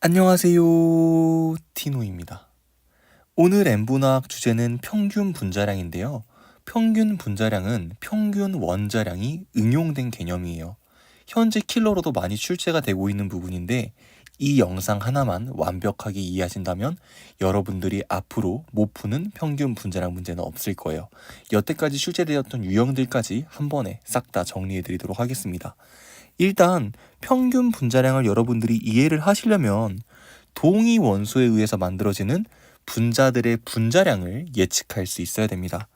안녕하세요. 티노입니다. 오늘 N분화학 주제는 평균 분자량인데요. 평균 분자량은 평균 원자량이 응용된 개념이에요. 현재 킬러로도 많이 출제가 되고 있는 부분인데 이 영상 하나만 완벽하게 이해하신다면 여러분들이 앞으로 못 푸는 평균 분자량 문제는 없을 거예요. 여태까지 출제되었던 유형들까지 한 번에 싹 다 정리해 드리도록 하겠습니다. 일단 평균 분자량을 여러분들이 이해를 하시려면 동위 원소에 의해서 만들어지는 분자들의 분자량을 예측할 수 있어야 됩니다.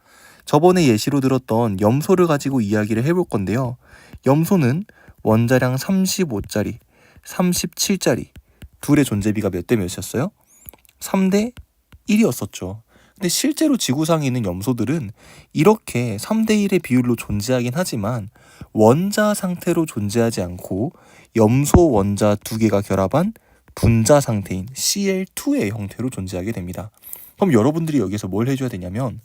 저번에 예시로 들었던 염소를 가지고 이야기를 해볼 건데요. 염소는 원자량 35짜리, 37짜리 둘의 존재비가 몇 대 몇이었어요? 3대 1이었었죠. 근데 실제로 지구상에 있는 염소들은 이렇게 3대 1의 비율로 존재하긴 하지만 원자 상태로 존재하지 않고 염소 원자 두 개가 결합한 분자 상태인 Cl2의 형태로 존재하게 됩니다. 그럼 여러분들이 여기서 뭘 해줘야 되냐면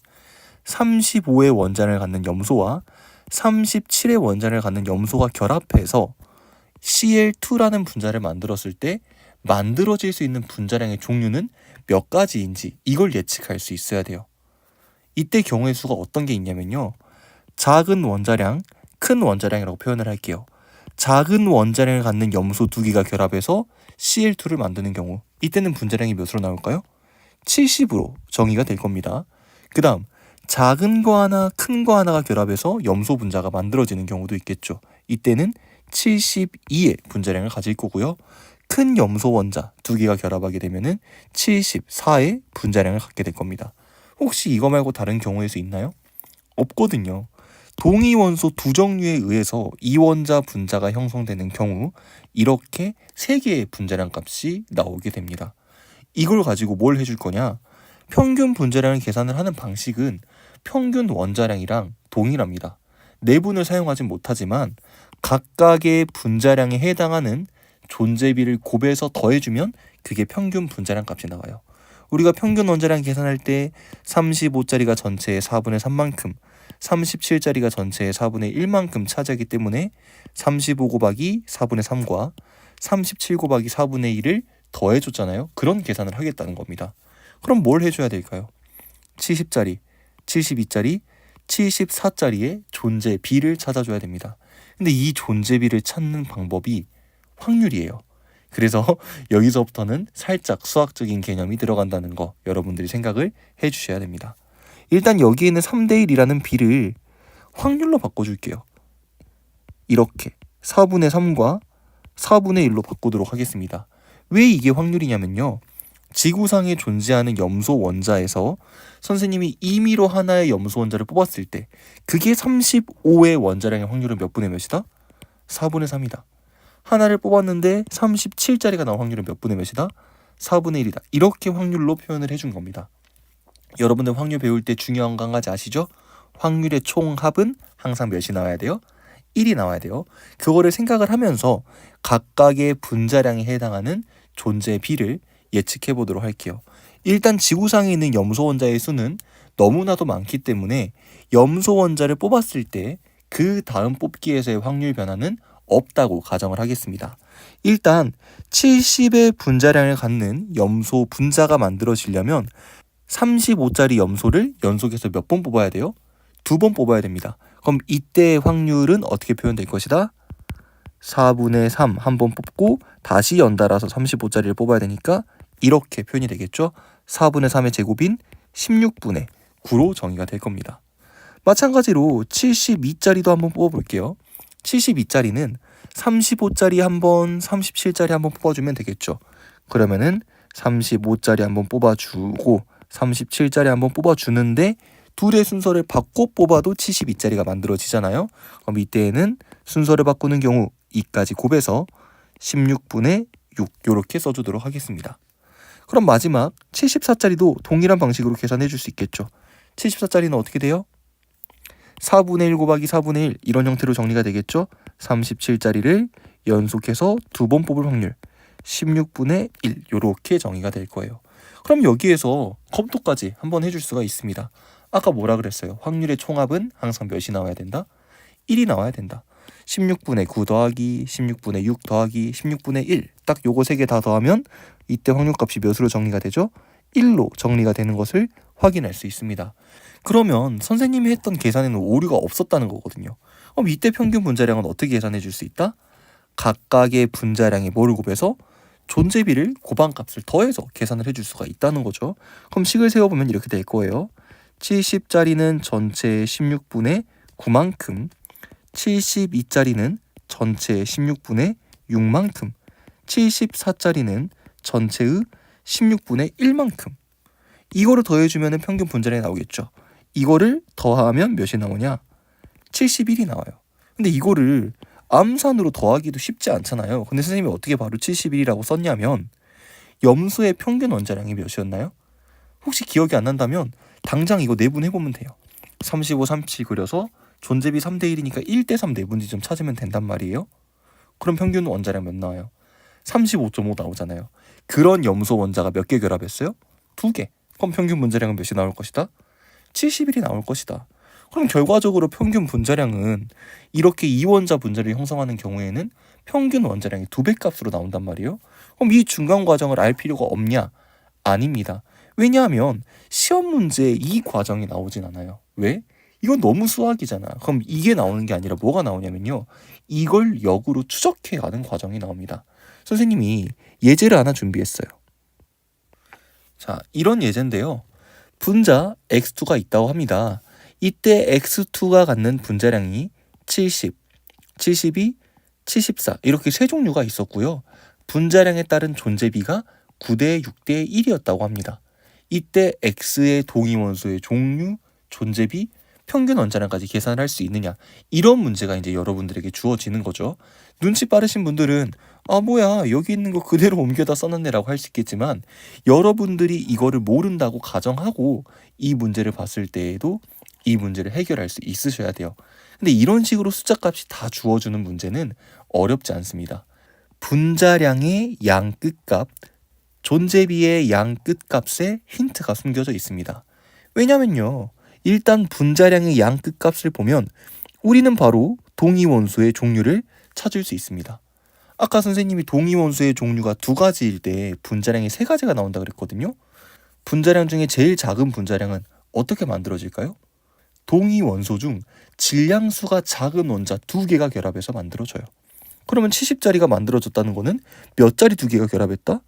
35의 원자를 갖는 염소와 37의 원자를 갖는 염소가 결합해서 Cl2라는 분자를 만들었을 때 만들어질 수 있는 분자량의 종류는 몇 가지인지 이걸 예측할 수 있어야 돼요. 이때 경우의 수가 어떤 게 있냐면요. 작은 원자량, 큰 원자량이라고 표현을 할게요. 작은 원자량을 갖는 염소 두 개가 결합해서 Cl2를 만드는 경우 이때는 분자량이 몇으로 나올까요? 70으로 정의가 될 겁니다. 그 다음 작은 거 하나, 큰 거 하나가 결합해서 염소 분자가 만들어지는 경우도 있겠죠. 이때는 72의 분자량을 가질 거고요. 큰 염소 원자 두 개가 결합하게 되면은 74의 분자량을 갖게 될 겁니다. 혹시 이거 말고 다른 경우의 수 있나요? 없거든요. 동위 원소 두 종류에 의해서 이원자 분자가 형성되는 경우 이렇게 세 개의 분자량 값이 나오게 됩니다. 이걸 가지고 뭘 해줄 거냐? 평균 분자량을 계산을 하는 방식은 평균 원자량이랑 동일합니다. 내분을 사용하진 못하지만 각각의 분자량에 해당하는 존재비를 곱해서 더해주면 그게 평균 분자량 값이 나와요. 우리가 평균 원자량 계산할 때 35짜리가 전체의 4분의 3만큼 37짜리가 전체의 4분의 1만큼 차지하기 때문에 35 곱하기 4분의 3과 37 곱하기 4분의 1을 더해줬잖아요. 그런 계산을 하겠다는 겁니다. 그럼 뭘 해줘야 될까요? 70짜리, 72짜리, 74짜리의 존재비를 찾아줘야 됩니다. 근데 이 존재비를 찾는 방법이 확률이에요. 그래서 여기서부터는 살짝 수학적인 개념이 들어간다는 거 여러분들이 생각을 해주셔야 됩니다. 일단 여기에 있는 3대 1이라는 비를 확률로 바꿔줄게요. 이렇게 4분의 3과 4분의 1로 바꾸도록 하겠습니다. 왜 이게 확률이냐면요. 지구상에 존재하는 염소 원자에서 선생님이 임의로 하나의 염소 원자를 뽑았을 때 그게 35의 원자량의 확률은 몇 분의 몇이다? 4분의 3이다. 하나를 뽑았는데 37짜리가 나올 확률은 몇 분의 몇이다? 4분의 1이다. 이렇게 확률로 표현을 해준 겁니다. 여러분들 확률 배울 때 중요한 거 한 가지 아시죠? 확률의 총합은 항상 몇이 나와야 돼요? 1이 나와야 돼요. 그거를 생각을 하면서 각각의 분자량에 해당하는 존재비를 예측해 보도록 할게요. 일단 지구상에 있는 염소 원자의 수는 너무나도 많기 때문에 염소 원자를 뽑았을 때 그 다음 뽑기에서의 확률 변화는 없다고 가정을 하겠습니다. 일단 70의 분자량을 갖는 염소 분자가 만들어지려면 35짜리 염소를 연속해서 몇 번 뽑아야 돼요? 2번 뽑아야 됩니다. 그럼 이때의 확률은 어떻게 표현될 것이다? 4분의 3 한 번 뽑고 다시 연달아서 35짜리를 뽑아야 되니까 이렇게 표현이 되겠죠? 4분의 3의 제곱인 16분의 9로 정의가 될 겁니다. 마찬가지로 72짜리도 한번 뽑아볼게요. 72짜리는 35짜리 한번 37짜리 한번 뽑아주면 되겠죠. 그러면은 35짜리 한번 뽑아주고 37짜리 한번 뽑아주는데 둘의 순서를 바꿔 뽑아도 72짜리가 만들어지잖아요. 그럼 이때에는 순서를 바꾸는 경우 2까지 곱해서 16분의 6 이렇게 써주도록 하겠습니다. 그럼 마지막 74짜리도 동일한 방식으로 계산해 줄 수 있겠죠. 74짜리는 어떻게 돼요? 4분의 1 곱하기 4분의 1 이런 형태로 정리가 되겠죠. 37짜리를 연속해서 2번 뽑을 확률 16분의 1 이렇게 정의가 될 거예요. 그럼 여기에서 검토까지 한번 해줄 수가 있습니다. 아까 뭐라 그랬어요? 확률의 총합은 항상 몇이 나와야 된다? 1이 나와야 된다. 16분의 9 더하기 16분의 6 더하기 16분의 1. 딱 요거 3개 다 더하면 이때 확률값이 몇으로 정리가 되죠? 1로 정리가 되는 것을 확인할 수 있습니다. 그러면 선생님이 했던 계산에는 오류가 없었다는 거거든요. 그럼 이때 평균 분자량은 어떻게 계산해 줄 수 있다? 각각의 분자량에 뭐를 곱해서 존재비를 곱한값을 더해서 계산을 해줄 수가 있다는 거죠. 그럼 식을 세워보면 이렇게 될 거예요. 70짜리는 전체의 16분의 9만큼, 72짜리는 전체의 16분의 6만큼, 74짜리는 전체의 16분의 1만큼. 이거를 더해주면 평균 분자량이 나오겠죠. 이거를 더하면 몇이 나오냐? 71이 나와요. 근데 이거를 암산으로 더하기도 쉽지 않잖아요. 근데 선생님이 어떻게 바로 71이라고 썼냐면 염소의 평균 원자량이 몇이었나요? 혹시 기억이 안 난다면 당장 이거 내분해보면 돼요. 35, 37 그려서 존재비 3대 1이니까 1대 3 내분지 좀 찾으면 된단 말이에요. 그럼 평균 원자량 몇 나와요? 35.5 나오잖아요. 그런 염소 원자가 몇 개 결합했어요? 2개. 그럼 평균 분자량은 몇이 나올 것이다? 71이 나올 것이다. 그럼 결과적으로 평균 분자량은 이렇게 이원자 분자를 형성하는 경우에는 평균 원자량이 2배 값으로 나온단 말이에요. 그럼 이 중간 과정을 알 필요가 없냐? 아닙니다. 왜냐하면 시험 문제에 이 과정이 나오진 않아요. 왜? 이건 너무 수학이잖아. 그럼 이게 나오는 게 아니라 뭐가 나오냐면요. 이걸 역으로 추적해가는 과정이 나옵니다. 선생님이 예제를 하나 준비했어요. 자, 이런 예제인데요. 분자 x2가 있다고 합니다. 이때 x2가 갖는 분자량이 70, 72, 74 이렇게 세 종류가 있었고요. 분자량에 따른 존재비가 9대 6대 1이었다고 합니다. 이때 x의 동위원소의 종류, 존재비, 평균 원자량까지 계산할 수 있느냐, 이런 문제가 이제 여러분들에게 주어지는 거죠. 눈치 빠르신 분들은 뭐야 여기 있는 거 그대로 옮겨다 써놨네라고 할 수 있겠지만 여러분들이 이거를 모른다고 가정하고 이 문제를 봤을 때에도 이 문제를 해결할 수 있으셔야 돼요. 근데 이런 식으로 숫자 값이 다 주어주는 문제는 어렵지 않습니다. 분자량의 양 끝값, 존재비의 양 끝값에 힌트가 숨겨져 있습니다. 왜냐면요, 일단 분자량의 양 끝값을 보면 우리는 바로 동위원소의 종류를 찾을 수 있습니다. 아까 선생님이 동위원소의 종류가 2가지일 때 분자량이 3가지가 나온다 그랬거든요. 분자량 중에 제일 작은 분자량은 어떻게 만들어질까요? 동위원소 중 질량수가 작은 원자 2개가 결합해서 만들어져요. 그러면 70짜리가 만들어졌다는 거는 몇 자리 2개가 결합했다?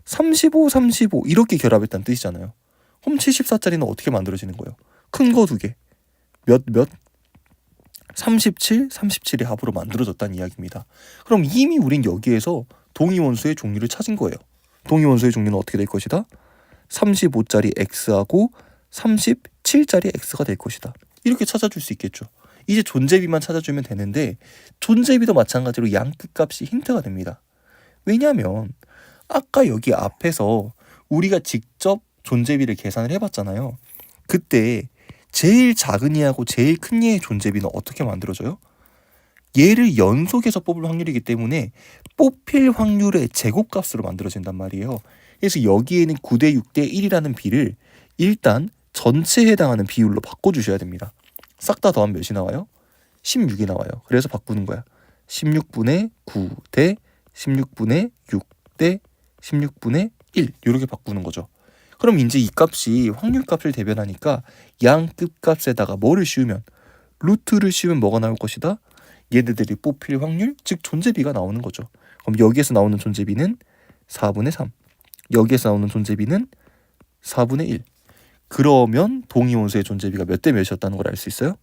35, 35 이렇게 결합했다는 뜻이잖아요. 그럼 74짜리는 어떻게 만들어지는 거예요? 큰 거 2개. 몇? 37, 37의 합으로 만들어졌다는 이야기입니다. 그럼 이미 우린 여기에서 동위원소의 종류를 찾은 거예요. 동위원소의 종류는 어떻게 될 것이다? 35짜리 x하고 37짜리 x가 될 것이다. 이렇게 찾아줄 수 있겠죠. 이제 존재비만 찾아주면 되는데 존재비도 마찬가지로 양 끝값이 힌트가 됩니다. 왜냐하면 아까 여기 앞에서 우리가 직접 존재비를 계산을 해봤잖아요. 그때 제일 작은 이하고 제일 큰 이의 존재비는 어떻게 만들어져요? 얘를 연속해서 뽑을 확률이기 때문에 뽑힐 확률의 제곱값으로 만들어진단 말이에요. 그래서 여기에는 9대 6대 1이라는 비를 일단 전체에 해당하는 비율로 바꿔주셔야 됩니다. 싹 다 더하면 몇이 나와요? 16이 나와요. 그래서 바꾸는 거야. 16분의 9 대 16분의 6 대 16분의 1 이렇게 바꾸는 거죠. 그럼 이제 이 값이 확률값을 대변하니까 양 끝값에다가 뭐를 씌우면, 루트를 씌우면 뭐가 나올 것이다? 얘네들이 뽑힐 확률, 즉 존재비가 나오는 거죠. 그럼 여기에서 나오는 존재비는 4분의 3, 여기에서 나오는 존재비는 4분의 1. 그러면 동위원소의 존재비가 몇 대 몇이었다는 걸 알 수 있어요?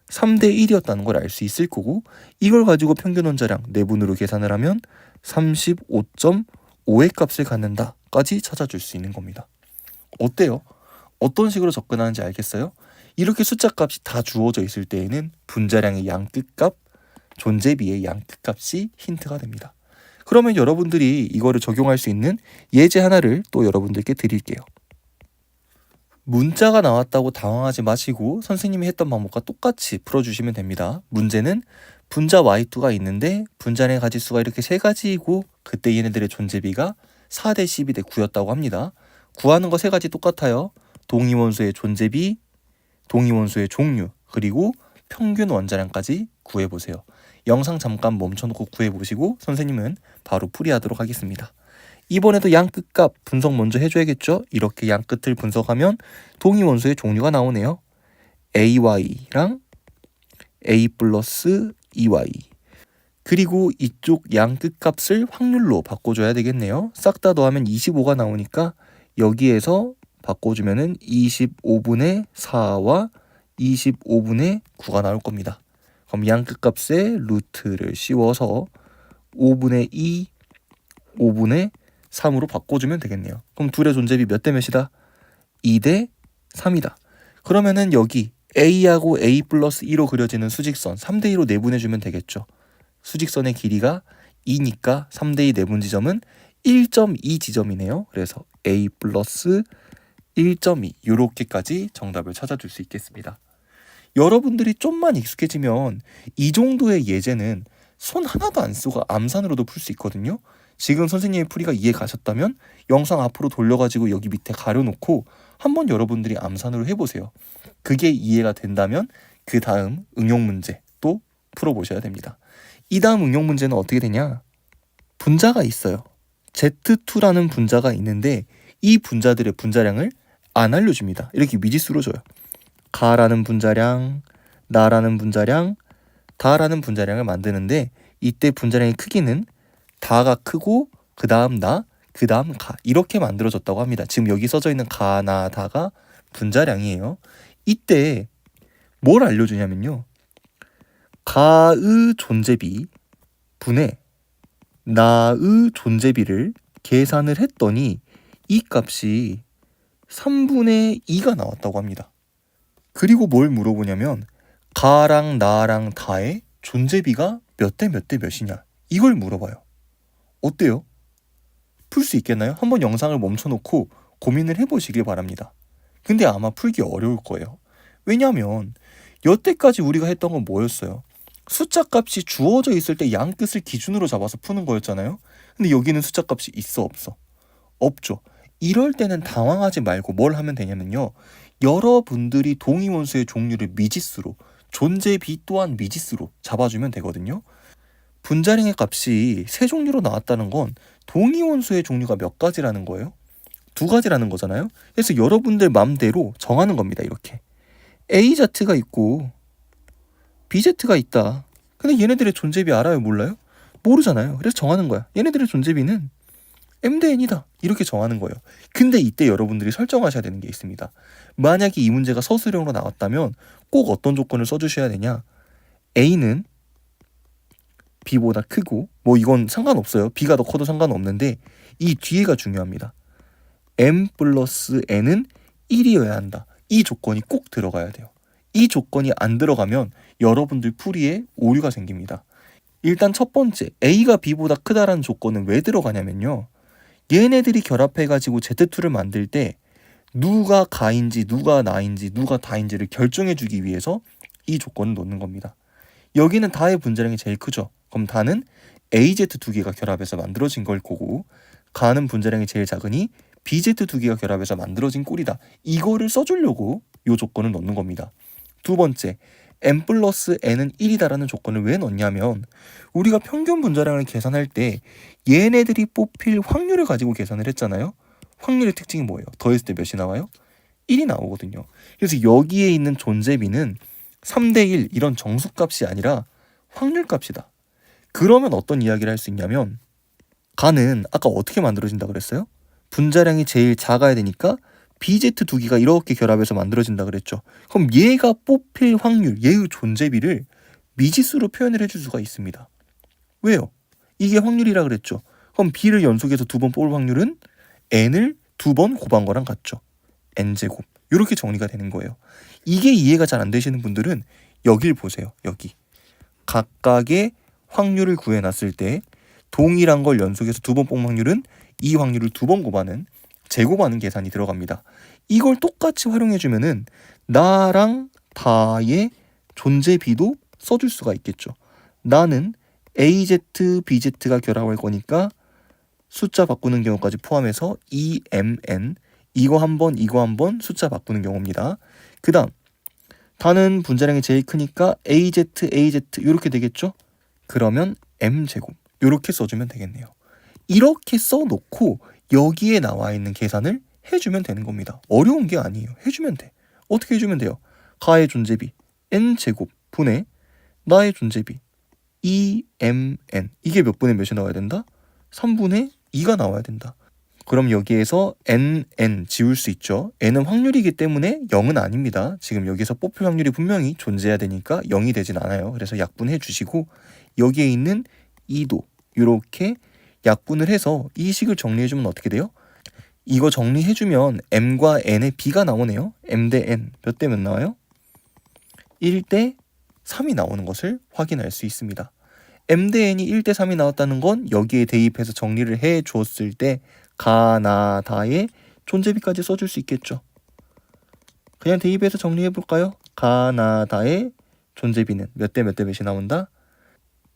3대 1이었다는 걸 알 수 있을 거고, 이걸 가지고 평균 원자량 내분으로 계산을 하면 35.5의 값을 갖는다까지 찾아줄 수 있는 겁니다. 어때요? 어떤 식으로 접근하는지 알겠어요? 이렇게 숫자 값이 다 주어져 있을 때에는 분자량의 양 끝값, 존재비의 양 끝값이 힌트가 됩니다. 그러면 여러분들이 이거를 적용할 수 있는 예제 하나를 또 여러분들께 드릴게요. 문자가 나왔다고 당황하지 마시고 선생님이 했던 방법과 똑같이 풀어주시면 됩니다. 문제는 분자 y2가 있는데 분자량의 가지수가 이렇게 3가지이고 그때 얘네들의 존재비가 4대 12대 9였다고 합니다. 구하는 거 3가지 똑같아요. 동위원소의 존재비, 동위원소의 종류, 그리고 평균 원자량까지 구해보세요. 영상 잠깐 멈춰놓고 구해보시고 선생님은 바로 풀이하도록 하겠습니다. 이번에도 양 끝값 분석 먼저 해줘야겠죠? 이렇게 양 끝을 분석하면 동위원수의 종류가 나오네요. AY랑 A 플러스 EY. 그리고 이쪽 양 끝값을 확률로 바꿔줘야 되겠네요. 싹 다 더하면 25가 나오니까 여기에서 바꿔주면은 25분의 4와 25분의 9가 나올 겁니다. 그럼 양 끝값에 루트를 씌워서 5분의 2, 5분의 3으로 바꿔주면 되겠네요. 그럼 둘의 존재비 몇 대 몇이다? 2대 3이다. 그러면은 여기 A하고 A 플러스 2로 그려지는 수직선 3대 2로 내분해주면 되겠죠. 수직선의 길이가 2니까 3대 2 내분 지점은 1.2 지점이네요. 그래서 A 플러스 1.2 이렇게까지 정답을 찾아줄 수 있겠습니다. 여러분들이 좀만 익숙해지면 이 정도의 예제는 손 하나도 안 쓰고 암산으로도 풀 수 있거든요. 지금 선생님의 풀이가 이해 가셨다면 영상 앞으로 돌려가지고 여기 밑에 가려놓고 한번 여러분들이 암산으로 해보세요. 그게 이해가 된다면 그 다음 응용 문제 또 풀어보셔야 됩니다. 이 다음 응용 문제는 어떻게 되냐? 분자가 있어요. Z2라는 분자가 있는데 이 분자들의 분자량을 안 알려줍니다. 이렇게 미지수로 줘요. 가라는 분자량, 나라는 분자량, 다라는 분자량을 만드는데 이때 분자량의 크기는 다가 크고 그 다음 나, 그 다음 가 이렇게 만들어졌다고 합니다. 지금 여기 써져 있는 가, 나, 다가 분자량이에요. 이때 뭘 알려주냐면요. 가의 존재비 분의 나의 존재비를 계산을 했더니 이 값이 3분의 2가 나왔다고 합니다. 그리고 뭘 물어보냐면 가랑 나랑 다의 존재비가 몇 대 몇 대 몇이냐 이걸 물어봐요. 어때요? 풀 수 있겠나요? 한번 영상을 멈춰놓고 고민을 해보시길 바랍니다. 근데 아마 풀기 어려울 거예요. 왜냐하면 여태까지 우리가 했던 건 뭐였어요? 숫자 값이 주어져 있을 때 양 끝을 기준으로 잡아서 푸는 거였잖아요. 근데 여기는 숫자 값이 있어 없어? 없죠. 이럴 때는 당황하지 말고 뭘 하면 되냐면요. 여러분들이 동위원수의 종류를 미지수로, 존재비 또한 미지수로 잡아주면 되거든요. 분자량의 값이 세 종류로 나왔다는 건 동위원수의 종류가 몇 가지라는 거예요? 두 가지라는 거잖아요. 그래서 여러분들 맘대로 정하는 겁니다. 이렇게 AZ가 있고 BZ가 있다. 근데 얘네들의 존재비 알아요? 몰라요? 모르잖아요. 그래서 정하는 거야. 얘네들의 존재비는 M 대 N이다. 이렇게 정하는 거예요. 근데 이때 여러분들이 설정하셔야 되는 게 있습니다. 만약에 이 문제가 서술형으로 나왔다면 꼭 어떤 조건을 써주셔야 되냐? A는 B보다 크고 뭐 이건 상관없어요. B가 더 커도 상관없는데 이 뒤에가 중요합니다. M 플러스 N은 1이어야 한다. 이 조건이 꼭 들어가야 돼요. 이 조건이 안 들어가면 여러분들 풀이에 오류가 생깁니다. 일단 첫 번째 A가 B보다 크다라는 조건은 왜 들어가냐면요. 얘네들이 결합해가지고 Z2를 만들 때 누가 가인지 누가 나인지 누가 다인지를 결정해주기 위해서 이 조건을 놓는 겁니다. 여기는 다의 분자량이 제일 크죠. 그럼 다는 AZ 두 개가 결합해서 만들어진 걸 거고 가는 분자량이 제일 작으니 BZ 두 개가 결합해서 만들어진 꼴이다. 이거를 써주려고 이 조건을 넣는 겁니다. 두 번째 M 플러스 N은 1이다라는 조건을 왜 넣냐면 우리가 평균 분자량을 계산할 때 얘네들이 뽑힐 확률을 가지고 계산을 했잖아요. 확률의 특징이 뭐예요? 더했을 때 몇이 나와요? 1이 나오거든요. 그래서 여기에 있는 존재비는 3대 1 이런 정수값이 아니라 확률값이다. 그러면 어떤 이야기를 할 수 있냐면 가는 아까 어떻게 만들어진다 그랬어요? 분자량이 제일 작아야 되니까 BZ 두 개가 이렇게 결합해서 만들어진다 그랬죠. 그럼 얘가 뽑힐 확률, 얘의 존재비를 미지수로 표현을 해줄 수가 있습니다. 왜요? 이게 확률이라 그랬죠. 그럼 B를 연속해서 두 번 뽑을 확률은 N을 두 번 곱한 거랑 같죠. N제곱. 이렇게 정리가 되는 거예요. 이게 이해가 잘 안 되시는 분들은 여길 보세요. 여기. 각각의 확률을 구해놨을 때 동일한 걸 연속해서 두 번 뽑은 확률은 이 확률을 두 번 곱하는 제곱하는 계산이 들어갑니다. 이걸 똑같이 활용해주면은 나랑 다의 존재비도 써줄 수가 있겠죠. 나는 AZ, BZ가 결합할 거니까 숫자 바꾸는 경우까지 포함해서 EMN 이거 한 번 숫자 바꾸는 경우입니다. 그 다음 다는 분자량이 제일 크니까 AZ, AZ 이렇게 되겠죠. 그러면 m제곱 이렇게 써주면 되겠네요. 이렇게 써놓고 여기에 나와 있는 계산을 해주면 되는 겁니다. 어려운 게 아니에요. 해주면 돼. 어떻게 해주면 돼요? 가의 존재비 n제곱 분의 나의 존재비 2mn 이게 몇 분의 몇이 나와야 된다? 3분의 2가 나와야 된다. 그럼 여기에서 nn 지울 수 있죠. n은 확률이기 때문에 0은 아닙니다. 지금 여기서 뽑힐 확률이 분명히 존재해야 되니까 0이 되진 않아요. 그래서 약분해 주시고 여기에 있는 2도 이렇게 약분을 해서 이 식을 정리해주면 어떻게 돼요? 이거 정리해주면 m과 n의 b가 나오네요. m 대 n 몇 대 몇 나와요? 1대 3이 나오는 것을 확인할 수 있습니다. m 대 n이 1대 3이 나왔다는 건 여기에 대입해서 정리를 해 줬을 때 가나다의 존재비까지 써줄 수 있겠죠. 그냥 대입해서 정리해 볼까요? 가나다의 존재비는 몇 대 몇 대 몇이 나온다?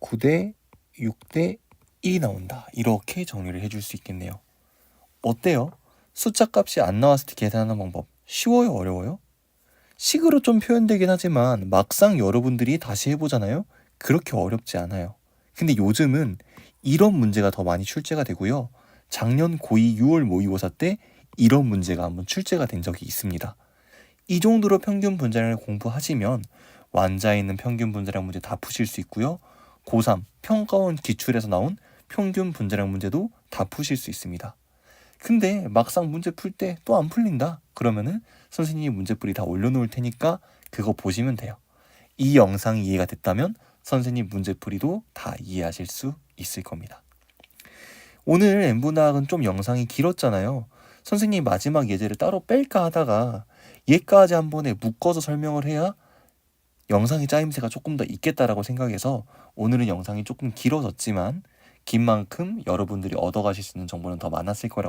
9대 6대 1이 나온다. 이렇게 정리를 해줄 수 있겠네요. 어때요? 숫자 값이 안 나왔을 때 계산하는 방법 쉬워요? 어려워요? 식으로 좀 표현되긴 하지만 막상 여러분들이 다시 해보잖아요? 그렇게 어렵지 않아요. 근데 요즘은 이런 문제가 더 많이 출제가 되고요. 작년 고2 6월 모의고사 때 이런 문제가 한번 출제가 된 적이 있습니다. 이 정도로 평균 분자량을 공부하시면 완자에 있는 평균 분자량 문제 다 푸실 수 있고요. 고3 평가원 기출에서 나온 평균 분자량 문제도 다 푸실 수 있습니다. 근데 막상 문제 풀 때 또 안 풀린다. 그러면은 선생님이 문제풀이 다 올려놓을 테니까 그거 보시면 돼요. 이 영상이 이해가 됐다면 선생님 문제풀이도 다 이해하실 수 있을 겁니다. 오늘 N분학은 좀 영상이 길었잖아요. 선생님 마지막 예제를 따로 뺄까 하다가 얘까지 한 번에 묶어서 설명을 해야 영상의 짜임새가 조금 더 있겠다라고 생각해서 오늘은 영상이 조금 길어졌지만 긴 만큼 여러분들이 얻어가실 수 있는 정보는 더 많았을 거라고